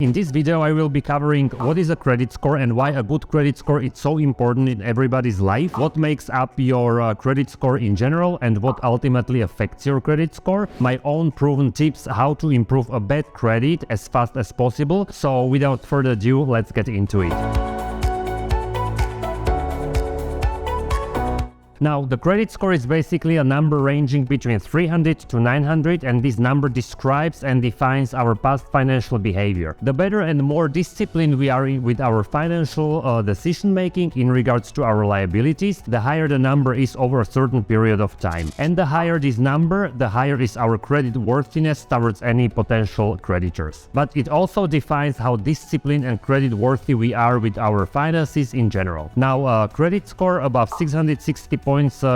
In this video, I will be covering what is a credit score and why a good credit score is so important in everybody's life, what makes up your credit score in general and what ultimately affects your credit score, my own proven tips how to improve a bad credit as fast as possible. So without further ado, let's get into it. Now, the credit score is basically a number ranging between 300 to 900, and this number describes and defines our past financial behavior. The better and more disciplined we are with our financial decision making in regards to our liabilities, the higher the number is over a certain period of time. And the higher this number, the higher is our credit worthiness towards any potential creditors. But it also defines how disciplined and credit worthy we are with our finances in general. Now, a credit score above 660 points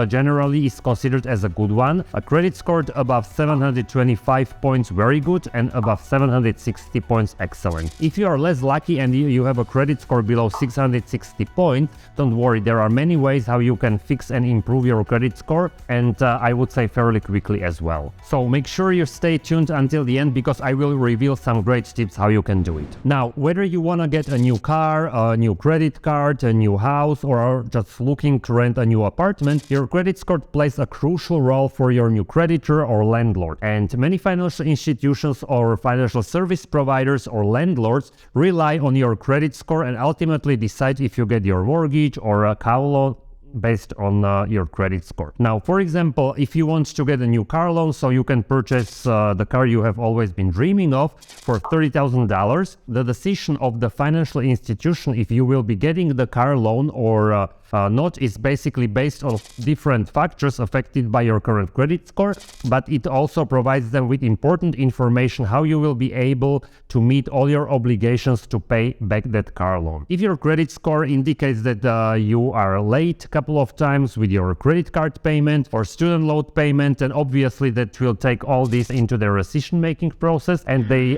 generally is considered as a good one. A credit score above 725 points very good, and above 760 points excellent. If you are less lucky and you have a credit score below 660 points, don't worry, there are many ways how you can fix and improve your credit score, and I would say fairly quickly as well. So make sure you stay tuned until the end, because I will reveal some great tips how you can do it. Now, whether you want to get a new car, a new credit card, a new house, or are just looking to rent a new apartment, your credit score plays a crucial role for your new creditor or landlord. And many financial institutions or financial service providers or landlords rely on your credit score and ultimately decide if you get your mortgage or a car loan based on your credit score. Now, for example, if you want to get a new car loan so you can purchase the car you have always been dreaming of for $30,000, the decision of the financial institution if you will be getting the car loan or not is basically based on different factors affected by your current credit score, but it also provides them with important information how you will be able to meet all your obligations to pay back that car loan. If your credit score indicates that you are late a couple of times with your credit card payment or student loan payment, then obviously that will take all this into their decision-making process, and they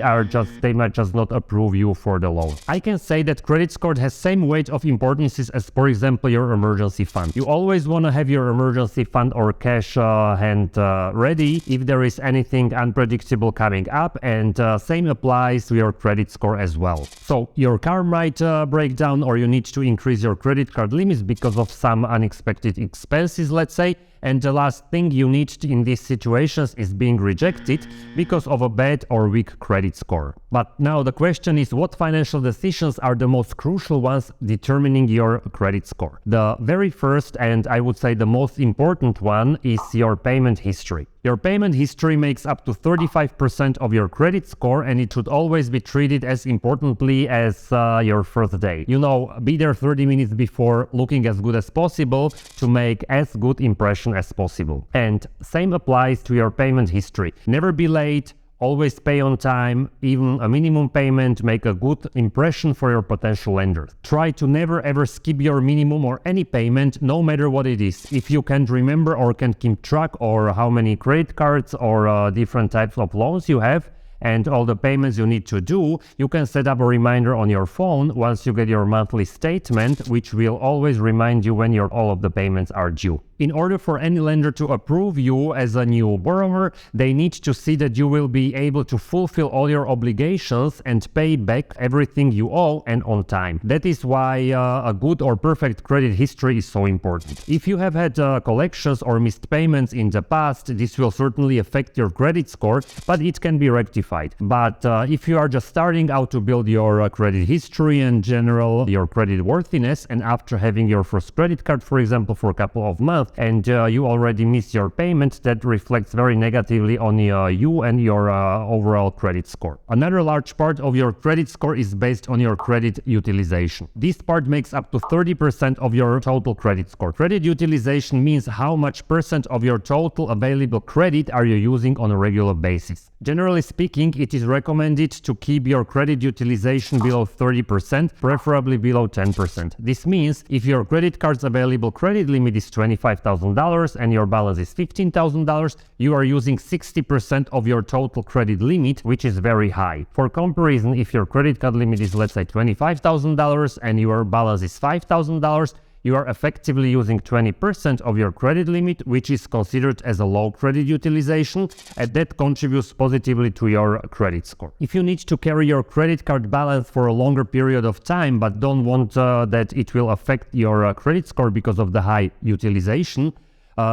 might just not approve you for the loan. I can say that credit score has same weight of importance as, for example, your emergency fund. You always want to have your emergency fund or cash hand ready if there is anything unpredictable coming up, and same applies to your credit score as well. So your car might break down, or you need to increase your credit card limits because of some unexpected expenses, let's say. And the last thing you need in these situations is being rejected because of a bad or weak credit score. But now the question is, what financial decisions are the most crucial ones determining your credit score? The very first, and I would say the most important one, is your payment history. Your payment history makes up to 35% of your credit score, and it should always be treated as importantly as your first day. You know, be there 30 minutes before, looking as good as possible to make as good impression as possible. And same applies to your payment history. Never be late. Always pay on time, even a minimum payment, make a good impression for your potential lenders. Try to never ever skip your minimum or any payment, no matter what it is. If you can't remember or can't keep track or how many credit cards or different types of loans you have, and all the payments you need to do, you can set up a reminder on your phone once you get your monthly statement, which will always remind you when all of the payments are due. In order for any lender to approve you as a new borrower, they need to see that you will be able to fulfill all your obligations and pay back everything you owe and on time. That is why a good or perfect credit history is so important. If you have had collections or missed payments in the past, this will certainly affect your credit score, but it can be rectified. But if you are just starting out to build your credit history and general your credit worthiness, and after having your first credit card, for example, for a couple of months, and you already missed your payment, that reflects very negatively on you and your overall credit score. Another large part of your credit score is based on your credit utilization. This part makes up to 30% of your total credit score. Credit utilization means how much percent of your total available credit are you using on a regular basis. Generally speaking, it is recommended to keep your credit utilization below 30%, preferably below 10%. This means if your credit card's available credit limit is $25,000 and your balance is $15,000, you are using 60% of your total credit limit, which is very high. For comparison, if your credit card limit is, let's say, $25,000 and your balance is $5,000, you are effectively using 20% of your credit limit, which is considered as a low credit utilization, and that contributes positively to your credit score. If you need to carry your credit card balance for a longer period of time but don't want that it will affect your credit score because of the high utilization,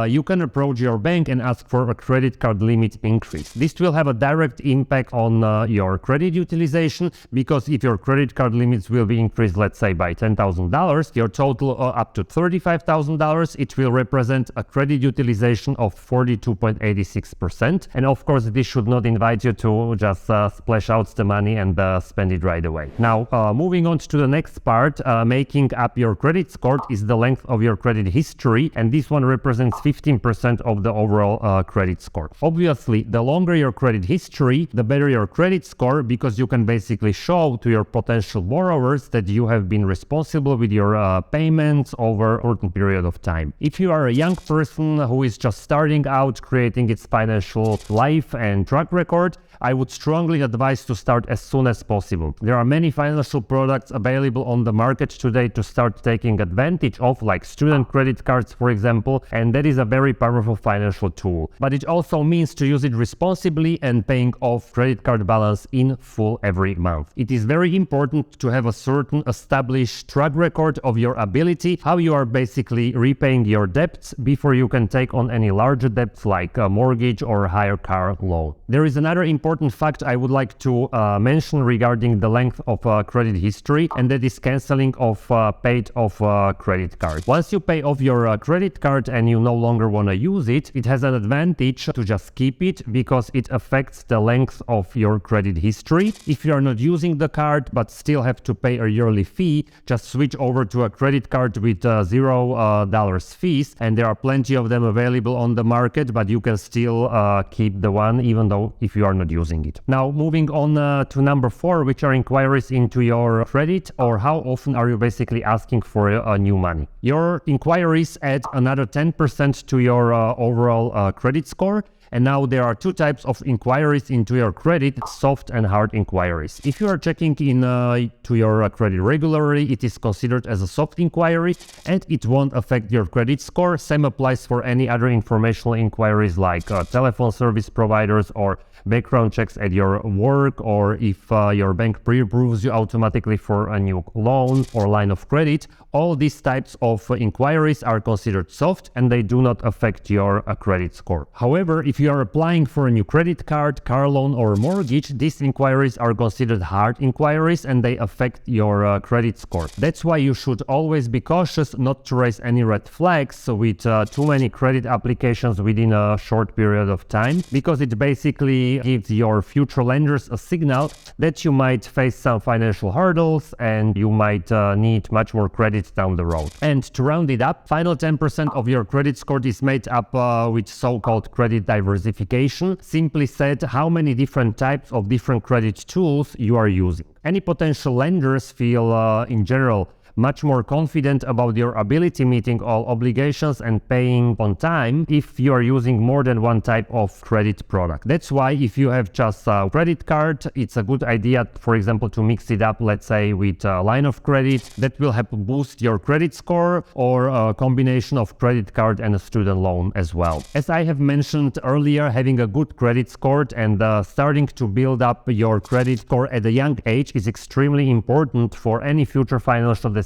you can approach your bank and ask for a credit card limit increase. This will have a direct impact on your credit utilization, because if your credit card limits will be increased, let's say by $10,000, your total up to $35,000, it will represent a credit utilization of 42.86%. And of course, this should not invite you to just splash out the money and spend it right away. Now, moving on to the next part, making up your credit score is the length of your credit history, and this one represents 15% of the overall credit score. Obviously, the longer your credit history, the better your credit score, because you can basically show to your potential borrowers that you have been responsible with your payments over a certain period of time. If you are a young person who is just starting out creating its financial life and track record, I would strongly advise to start as soon as possible. There are many financial products available on the market today to start taking advantage of, like student credit cards, for example, and that is a very powerful financial tool. But it also means to use it responsibly and paying off credit card balance in full every month. It is very important to have a certain established track record of your ability, how you are basically repaying your debts before you can take on any larger debts like a mortgage or a higher car loan. There is another important fact I would like to mention regarding the length of credit history, and that is canceling of paid off credit card. Once you pay off your credit card and you no longer want to use it, it has an advantage to just keep it, because it affects the length of your credit history. If you are not using the card but still have to pay a yearly fee, just switch over to a credit card with $0 fees, and there are plenty of them available on the market, but you can still keep the one even though if you are not using it. Now, moving on to number 4, which are inquiries into your credit, or how often are you basically asking for new money. Your inquiries add another 10% to your overall credit score. And now there are two types of inquiries into your credit: soft and hard inquiries. If you are checking in to your credit regularly, it is considered as a soft inquiry and it won't affect your credit score. Same applies for any other informational inquiries like telephone service providers or background checks at your work, or if your bank pre-approves you automatically for a new loan or line of credit. All these types of inquiries are considered soft and they do not affect your credit score. However, if you are applying for a new credit card, car loan or mortgage, these inquiries are considered hard inquiries and they affect your credit score. That's why you should always be cautious not to raise any red flags with too many credit applications within a short period of time, because it basically gives your future lenders a signal that you might face some financial hurdles and you might need much more credit down the road. And to round it up, final 10% of your credit score is made up with so-called credit diversification. Simply said, how many different types of different credit tools you are using. Any potential lenders feel in general much more confident about your ability meeting all obligations and paying on time if you are using more than one type of credit product. That's why if you have just a credit card, it's a good idea, for example, to mix it up, let's say, with a line of credit that will help boost your credit score, or a combination of credit card and a student loan as well. As I have mentioned earlier, having a good credit score and starting to build up your credit score at a young age is extremely important for any future financial decisions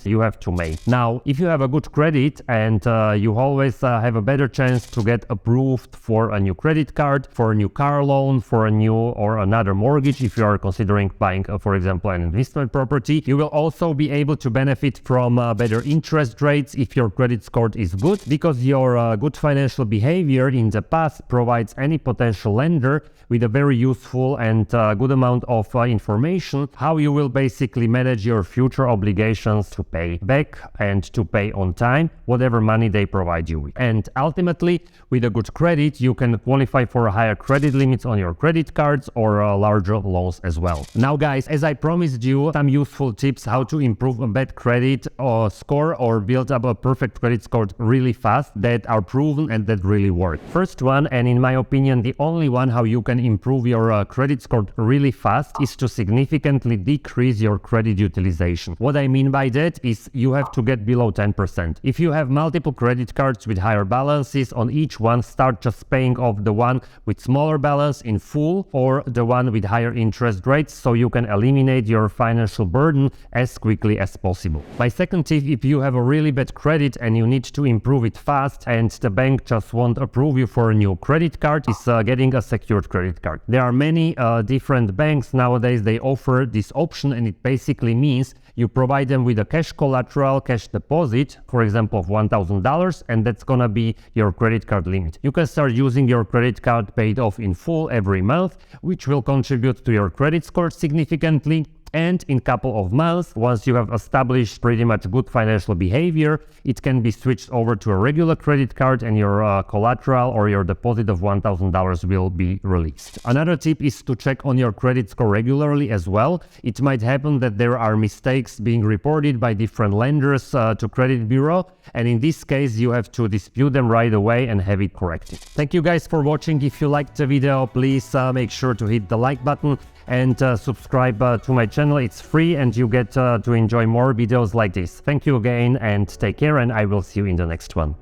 you have to make. Now, if you have a good credit and you always have a better chance to get approved for a new credit card, for a new car loan, for a new or another mortgage, if you are considering buying, for example, an investment property, you will also be able to benefit from better interest rates if your credit score is good, because your good financial behavior in the past provides any potential lender with a very useful and good amount of information how you will basically manage your future obligations to pay back and to pay on time whatever money they provide you with. And ultimately, with a good credit, you can qualify for higher credit limits on your credit cards or larger loans as well. Now guys, as I promised you, some useful tips how to improve a bad credit score or build up a perfect credit score really fast that are proven and that really work. First one, and in my opinion the only one how you can improve your credit score really fast, is to significantly decrease your credit utilization. What I mean mean by that is you have to get below 10%. If you have multiple credit cards with higher balances, on each one start just paying off the one with smaller balance in full or the one with higher interest rates, so you can eliminate your financial burden as quickly as possible. My second tip, if you have a really bad credit and you need to improve it fast and the bank just won't approve you for a new credit card, is getting a secured credit card. There are many different banks nowadays, they offer this option, and it basically means you provide them with a cash collateral, cash deposit, for example, of $1,000, and that's gonna be your credit card limit. You can start using your credit card paid off in full every month, which will contribute to your credit score significantly. And in a couple of months, once you have established pretty much good financial behavior, it can be switched over to a regular credit card and your collateral or your deposit of $1,000 will be released. Another tip is to check on your credit score regularly as well. It might happen that there are mistakes being reported by different lenders to credit bureau, and in this case you have to dispute them right away and have it corrected. Thank you guys for watching. If you liked the video, please make sure to hit the like button and subscribe to my channel. It's free and you get to enjoy more videos like this. Thank you again and take care, and I will see you in the next one.